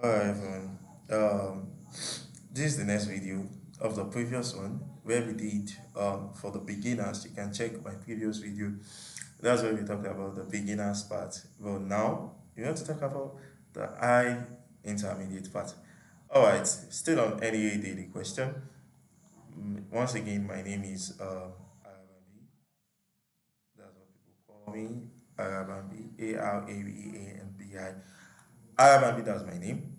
Alright everyone, um, this is the next video of the previous one where we did for the beginners. You can check my previous video. That's where we talked about the beginners part. But now we want to talk about the high intermediate part. Alright, still on NEA daily question. Once again, my name is Arabambi. That's what people call me. Arabambi, Arabeambi. Arabambi, that's my name.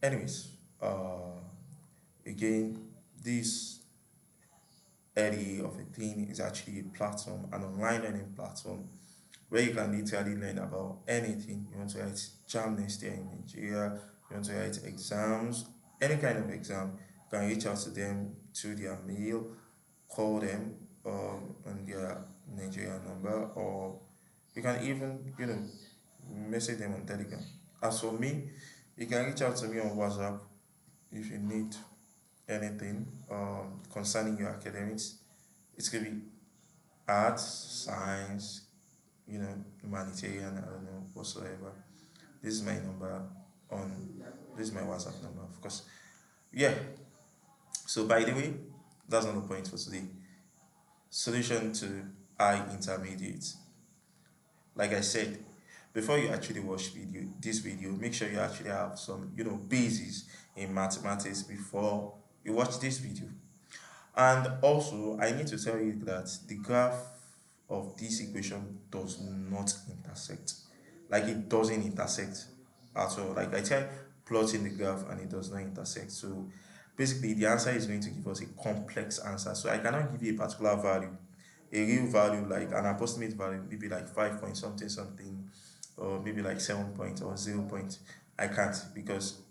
Anyways, again, this area of a thing is actually a platform, an online learning platform where you can literally learn about anything. You want to write jam next year in Nigeria, you want to write exams, any kind of exam, you can reach out to them through their mail, call them on their Nigerian number, or you can even, message them on Telegram. As for me, you can reach out to me on WhatsApp if you need anything concerning your academics. It could be arts, science, humanitarian, I don't know, whatsoever. This is my number on, this is my WhatsApp number, of course. Yeah, so by the way, that's not the point for today. Solution to high intermediate. Like I said, before you actually watch this video, make sure you actually have some, basis in mathematics before you watch this video. And also, I need to tell you that the graph of this equation does not intersect. Like it doesn't intersect at all. Like I tried plotting the graph and it does not intersect. So basically, the answer is going to give us a complex answer. So I cannot give you a particular value, a real value like an approximate value, maybe like 5 point something something, or maybe like 7 point or 0 point. I can't, because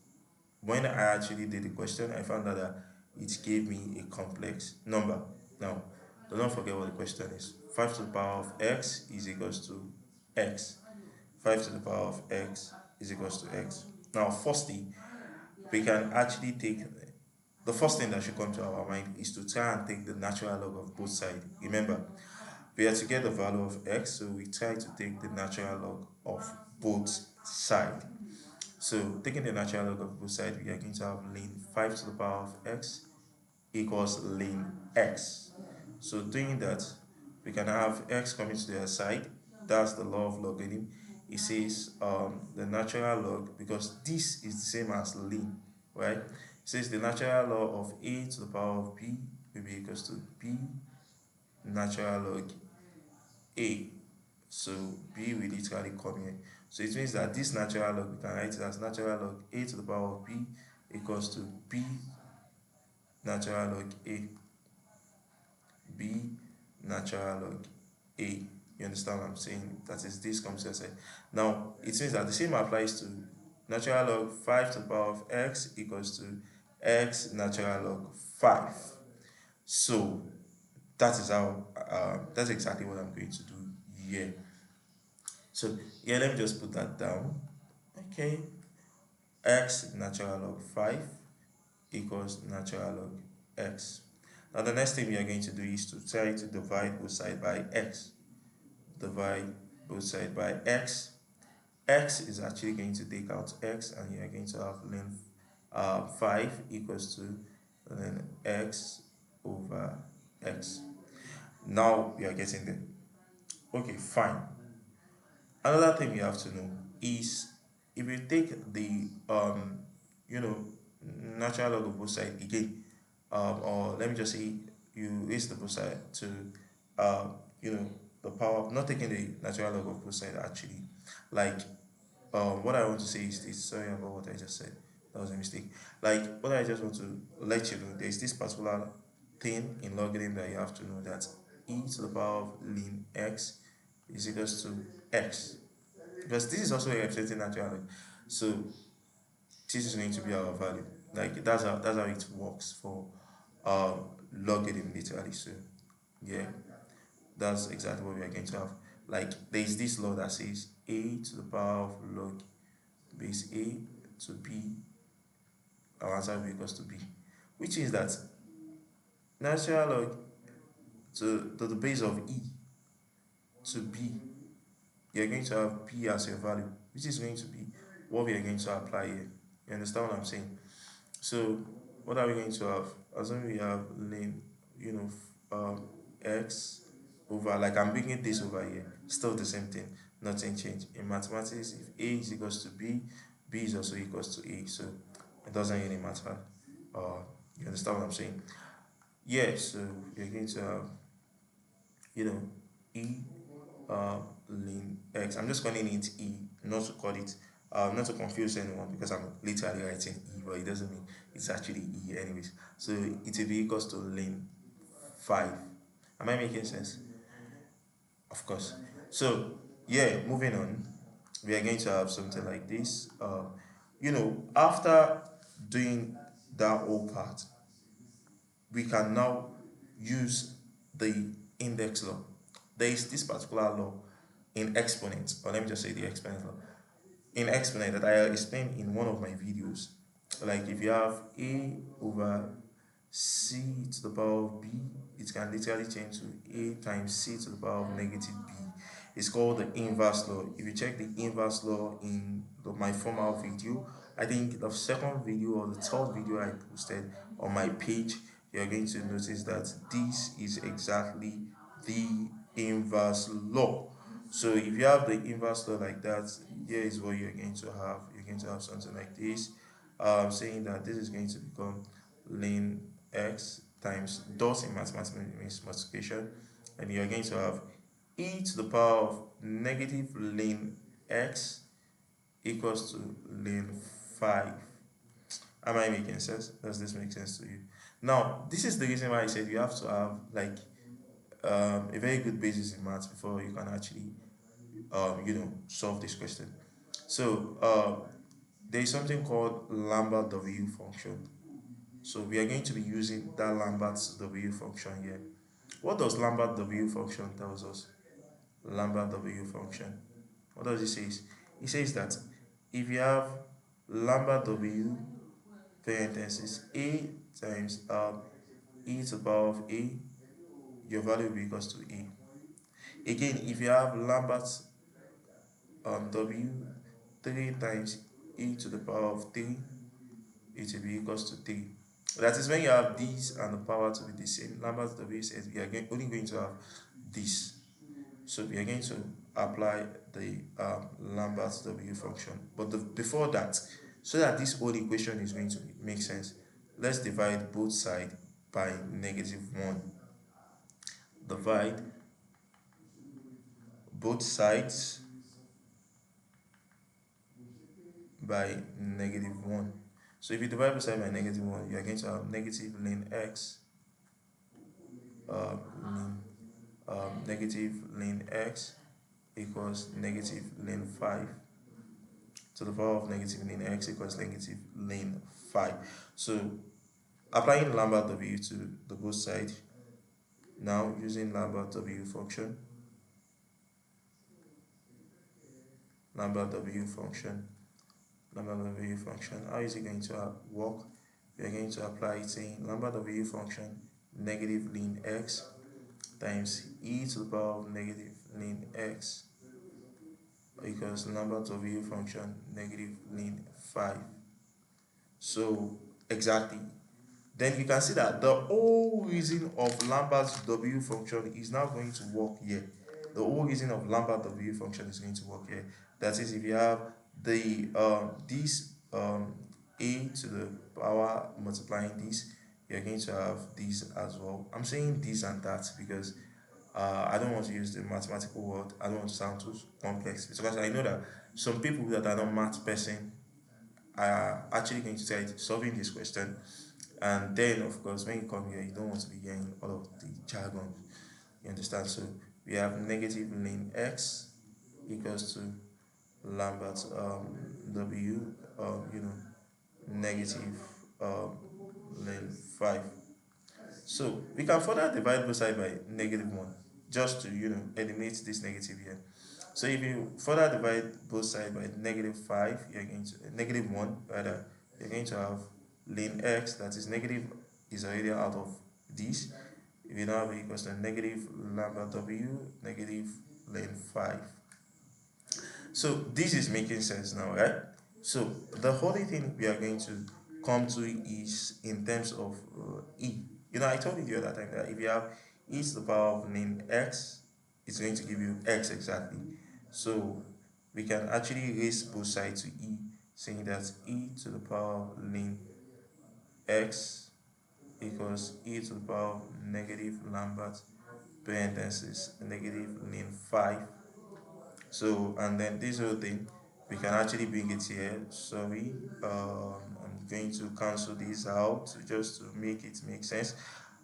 when I actually did the question, I found out that it gave me a complex number. Now, do not forget what the question is. 5 to the power of x is equals to x. 5 to the power of x is equals to x. Now, firstly, we can actually take the first thing that should come to our mind is to try and take the natural log of both sides. Remember, we are to get the value of x, so we try to take the natural log of both sides. So taking the natural log of both sides, we are going to have ln 5 to the power of x equals ln x. So doing that, we can have x coming to the other side. That's the law of logarithm. It says the natural log, because this is the same as ln, right? It says the natural log of a to the power of b will be equals to b natural log a. So b will literally come here. So it means that this natural log, we can write it as natural log a to the power of b equals to b natural log a. b natural log a. You understand what I'm saying? That is, this comes to say. Now, it means that the same applies to natural log 5 to the power of x equals to x natural log 5. So that is how, that's exactly what I'm going to do here. So yeah, let me just put that down. Okay, x natural log 5 equals natural log x. Now the next thing we are going to do is to try to divide both sides by x. Divide both sides by x. X is actually going to take out x, and you are going to have ln 5 equals to ln x over x. Now we are getting there. Okay, fine. Another thing you have to know is, if you take the you know natural log of both sides again, or let me just say you raise the both side to uh, you know the power, not taking the natural log of both sides actually, like what I want to say is this. Sorry about what I just said. That was a mistake. Like what I just want to let you know, there is this particular thing in logarithm that you have to know, that e to the power of ln x is equals to x, because this is also representing natural log. So this is going to be our value. Like that's how it works for logarithm literally. So yeah, that's exactly what we are going to have. Like there is this law that says a to the power of log base a to b, our answer will be equals to b, which is that natural log to the base of e to b, you're going to have b as your value, which is going to be what we are going to apply here. You understand what I'm saying? So what are we going to have? Assume we have lane, you know, x over, like I'm bringing this over here, still the same thing, nothing changed. In mathematics, if a is equals to b, b is also equals to a, so it doesn't really matter. You understand what I'm saying? Yeah, so you're going to have, you know, e lane x. I'm just calling it e, not to call it, not to confuse anyone, because I'm literally writing e, but it doesn't mean it's actually e anyways. So it will be equals to lane 5. Am I making sense? Of course. So yeah, moving on, we are going to have something like this. After doing that whole part, we can now use the index law. There is this particular law in exponent, or let me just say the exponent law. In exponent that I explained in one of my videos, like if you have a over c to the power of b, it can literally change to a times c to the power of negative b. It's called the inverse law. If you check the inverse law in my former video, I think the second video or the third video I posted on my page, you're going to notice that this is exactly the inverse law. So if you have the inverse law like that, here is what you're going to have. You're going to have something like this, saying that this is going to become ln x times dot in mathematics means multiplication, and you're going to have e to the power of negative ln x equals to ln 5. Am I making sense? Does this make sense to you? Now, this is the reason why I said you have to have like a very good basis in maths before you can actually solve this question. So there is something called Lambert W function. So we are going to be using that Lambert W function here. What does Lambert W function tells us? Lambert W function. What does it say? It says that if you have Lambert W parenthesis a times e to the power of a, your value will be equals to a. Again, if you have Lambert w 3 times e to the power of 3, it will be equals to 3. That is when you have this and the power to be the same. Lambert w says we are only going to have this. So we are going to apply the Lambert W function. But before that, so that this whole equation is going to make sense, let's divide both sides by -1. Divide both sides by -1. So if you divide both sides by -1, you are going to have negative ln x, negative ln x equals negative ln 5 to the power of negative ln x equals negative ln 5. So applying Lambert W to the both side, now using Lambert W function, Lambert W function, Lambert W function, how is it going to work? We are going to apply it saying Lambert W function negative ln x times e to the power of negative ln x equals Lambert W function negative ln 5. So exactly, then you can see that the whole reason of Lambert's W function is now going to work here. The whole reason of Lambert W function is going to work here. That is, if you have the this a to the power multiplying this, you're going to have this as well. I'm saying this and that because I don't want to use the mathematical word. I don't want to sound too complex because I know that some people that are not math person are actually going to try solving this question, and then of course when you come here you don't want to be hearing all of the jargon. You understand? So we have negative ln x equals to Lambert w negative ln 5. So we can further divide both sides by -1 just to eliminate this negative here. So if you further divide both sides by -5, you're going to -1 rather, you're going to have ln x, that is negative is already out of this. If you now have equals to negative Lambert w negative ln 5. So this is making sense now, right? So the only thing we are going to come to is in terms of e. I told you the other time that if you have e to the power of ln x, it's going to give you x exactly. So we can actually raise both sides to e, saying that e to the power of ln x equals e to the power of negative Lambert parenthesis negative ln 5. So, and then this whole thing, we can actually bring it here. Sorry, I'm going to cancel this out just to make it make sense.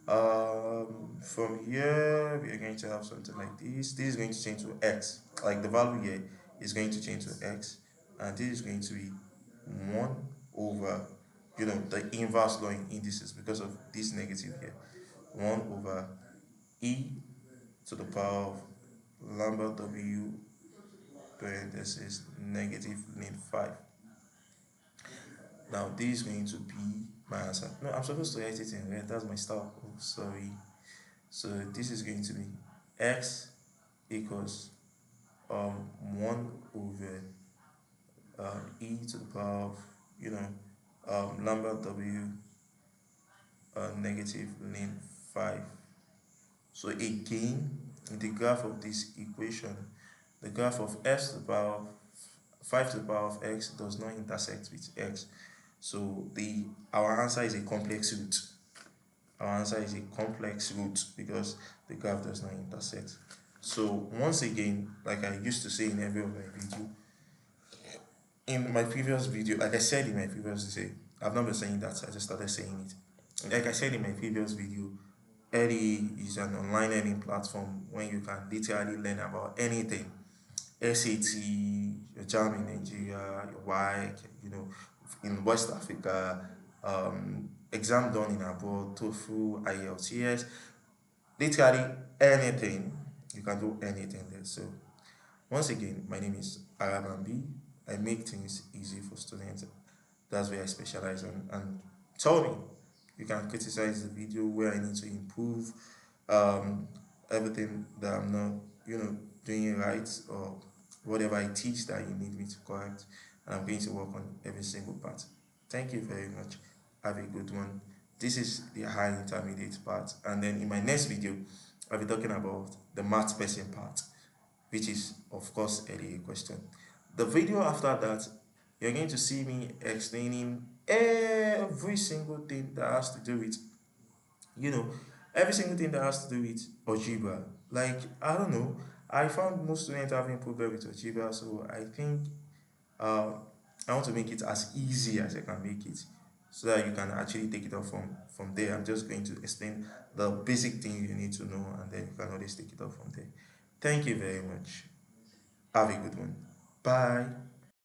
From here, we are going to have something like this. This is going to change to x. Like the value here is going to change to x, and this is going to be 1 over, the inverse law in indices because of this negative here. 1 over e to the power of Lambert W parenthesis negative ln 5. Now this is going to be my answer. No, I'm supposed to write it in red. That's my style. Oh, sorry. So this is going to be x equals 1 over e to the power of Lambert W negative ln 5. So again, in the graph of this equation, the graph of x to the power of 5 to the power of x does not intersect with x. So our answer is a complex root. Our answer is a complex root because the graph does not intersect. So once again, like I used to say in every of my video, in my previous video, like I said in my previous video, I've not been saying that, I just started saying it. Like I said in my previous video, Eddie is an online learning platform when you can literally learn about anything. SAT, your JAM in Nigeria, your WAEC, in West Africa, exam done in abroad, TOEFL, IELTS, literally anything. You can do anything there. So once again, my name is Arabambi. I make things easy for students. That's where I specialize on. And tell me, you can criticize the video where I need to improve, um, everything that I'm not, doing it right, or whatever I teach that you need me to correct. And I'm going to work on every single part. Thank you very much. Have a good one. This is the high intermediate part. And then in my next video, I'll be talking about the math person part, which is of course a question. The video after that, you're going to see me explaining every single thing that has to do with, you know, every single thing that has to do with algebra. Like, I don't know, I found most students having problem with algebra, so I think uh, I want to make it as easy as I can make it so that you can actually take it off from there. I'm just going to explain the basic thing you need to know, and then you can always take it off from there. Thank you very much. Have a good one. Bye.